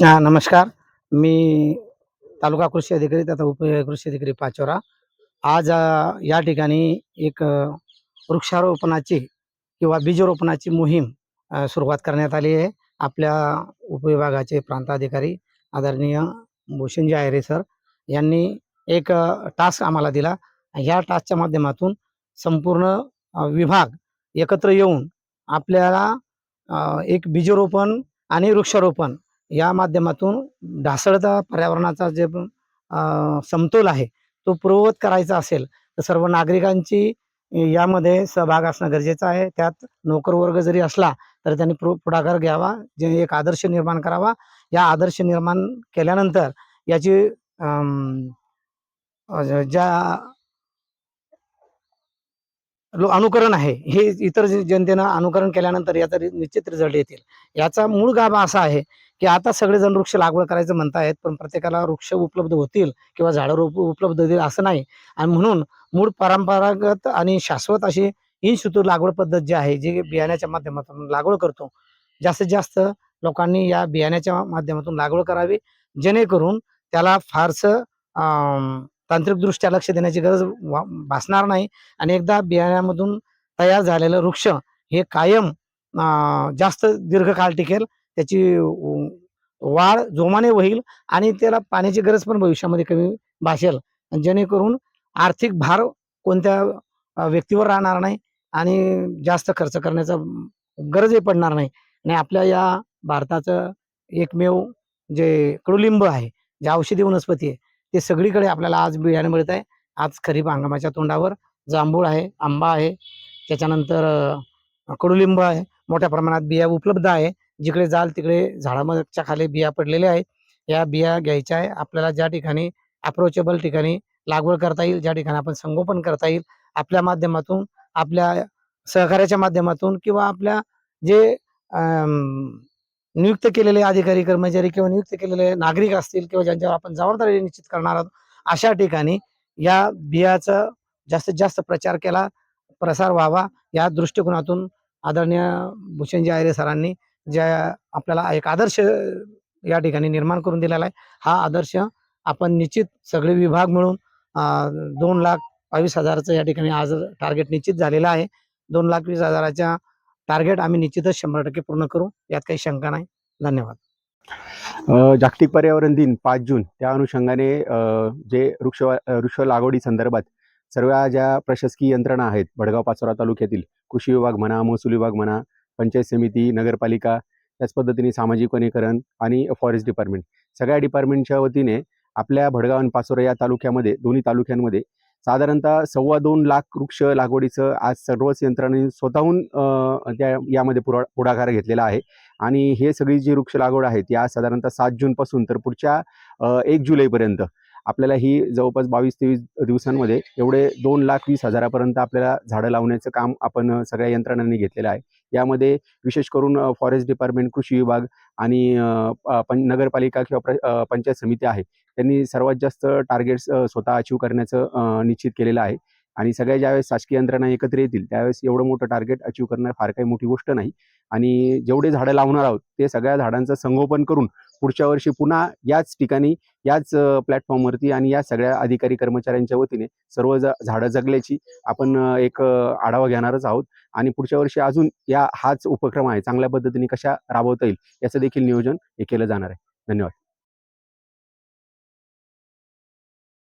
नमस्कार. मी तालुका कृषी अधिकारी तथा उप कृषी अधिकारी पाचोरा. आज या ठिकाणी एक वृक्षारोपणाची किंवा बीजरोपणाची मोहीम सुरुवात करण्यात आली आहे. आपल्या उपविभागाचे प्रांताधिकारी आदरणीय भूषणजी आयरे सर यांनी एक टास्क आम्हाला दिला. ह्या टास्कच्या माध्यमातून संपूर्ण विभाग एकत्र येऊन आपल्याला एक बीजरोपण आणि वृक्षारोपण या माध्यमातून ढासळता पर्यावरणाचा जे समतोल आहे तो पूर्ववत करायचा असेल तर सर्व नागरिकांची यामध्ये सहभाग असणं गरजेचं आहे. त्यात नोकर वर्ग जरी असला तर त्यांनी पुढाकार घ्यावा, जे एक आदर्श निर्माण करावा. या आदर्श निर्माण केल्यानंतर याची ज्या अनुकरण आहे हे इतर जनतेनं अनुकरण केल्यानंतर याचा निश्चित रिझल्ट येतील. याचा मूळ गाभा असा आहे की आता सगळेजण वृक्ष लागवड करायचं म्हणतायत, पण प्रत्येकाला वृक्ष उपलब्ध होतील किंवा झाडं उपलब्ध होतील असं नाही. आणि म्हणून मूळ परंपरागत आणि शाश्वत अशी इन सितू लागवड पद्धत जी आहे, जी बियाण्याच्या माध्यमातून लागवड करतो, जास्तीत जास्त लोकांनी या बियाण्याच्या माध्यमातून लागवड करावी, जेणेकरून त्याला फारसं तांत्रिकदृष्ट्या लक्ष देण्याची गरज भासणार नाही. आणि एकदा बियाण्यामधून तयार झालेलं वृक्ष हे कायम जास्त दीर्घकाळ टिकेल. त्याची वाढ जोमाने होईल आणि त्याला पाण्याची गरज पण भविष्यामध्ये कमी भासेल. जेणेकरून आर्थिक भार कोणत्या व्यक्तीवर राहणार नाही आणि जास्त खर्च करण्याचा गरजही पडणार नाही. आणि आपल्या या भारताचं एकमेव जे कडुलिंब आहे, जे औषधी वनस्पती आहे, ते सगळीकडे आपल्याला आज बियाणे मिळत आहे. आज खरीप हंगामाच्या तोंडावर जांभूळ आहे, आंबा आहे, त्याच्यानंतर कडुलिंब आहे. मोठ्या प्रमाणात बिया उपलब्ध आहे. जिकडे जाल तिकडे झाडाच्या खाली बिया पडलेल्या आहेत. या बिया घ्यायच्या आहे. आपल्याला ज्या ठिकाणी अप्रोचेबल ठिकाणी लागवड करता येईल, ज्या ठिकाणी आपण संगोपन करता येईल, आपल्या माध्यमातून, आपल्या सहकार्याच्या माध्यमातून किंवा आपल्या जे नियुक्त केलेले अधिकारी, कर्मचारी किंवा नियुक्त केलेले नागरिक असतील किंवा ज्यांच्यावर आपण जबाबदारी निश्चित करणार आहोत, अशा ठिकाणी या बियाचा जास्तीत जास्त प्रचार केला, प्रसार व्हावा, या दृष्टिकोनातून आदरणीय भूषणजी आयरे सरांनी ज्या आपल्याला एक आदर्श या ठिकाणी निर्माण करून दिलेला आहे. हा आदर्श आपण निश्चित सगळे विभाग मिळून 2,22,000चं या ठिकाणी आज टार्गेट निश्चित झालेलं आहे. 2,20,000च्या टार्गेट आम्ही निश्चितच 100% पूर्ण करू, यात काही शंका नाही. धन्यवाद. जागतिक पर्यावरण दिन 5 जून त्या अनुषंगाने जे वृक्ष लागवडी संदर्भात सर्व ज्या प्रशासकीय यंत्रणा आहेत भडगाव पाचोरा तालुक्यातील, कृषी विभाग म्हणा, महसूल विभाग म्हणा, पंचायत समिती, नगरपालिका, त्याच पद्धतीने सामाजिक वनीकरण आणि फॉरेस्ट डिपार्टमेंट, सगळ्या डिपार्टमेंटच्या वतीने आपल्या भडगाव आणि पाचोरा या तालुक्यामध्ये, दोन्ही तालुक्यांमध्ये साधारणतः 2.25 लाख वृक्ष लागवडीचं आज सर्वच यंत्रणांनी स्वतःहून यामध्ये पुढाकार घेतलेला आहे. आणि हे सगळी जी वृक्ष लागवड आहे ती आज साधारणतः 7 जूनपासून तर पुढच्या 1 जुलैपर्यंत आपल्याला ही जवळपास 22-23 दिवसांमध्ये एवढे 2,20,000पर्यंत आपल्याला झाडं लावण्याचं काम आपण सगळ्या यंत्रणांनी घेतलेलं आहे. यामध्ये विशेष करून फॉरेस्ट डिपार्टमेंट, कृषी विभाग आणि नगरपालिका किंवा पंचायत समिती आहे, त्यांनी सर्वात जास्त टार्गेट्स स्वतः अचीव करण्याचं निश्चित केलेलं आहे. आणि सगळ्या ज्यावेळेस शासकीय यंत्रणा एकत्र येतील त्यावेळेस एवढं मोठं टार्गेट अचीव करणं फार काही मोठी गोष्ट नाही. आणि जेवढे झाडं लावणार आहोत ते सगळ्या झाडांचं संगोपन करून पुढच्या वर्षी पुन्हा याच ठिकाणी, याच प्लॅटफॉर्मवरती आणि या सगळ्या अधिकारी कर्मचाऱ्यांच्या वतीने सर्व झाडं जगल्याची आपण एक आढावा घेणारच आहोत. आणि पुढच्या वर्षी अजून हाच उपक्रम आहे चांगल्या पद्धतीने कशा राबवता येईल याचं देखील नियोजन हे केलं जाणार आहे. धन्यवाद.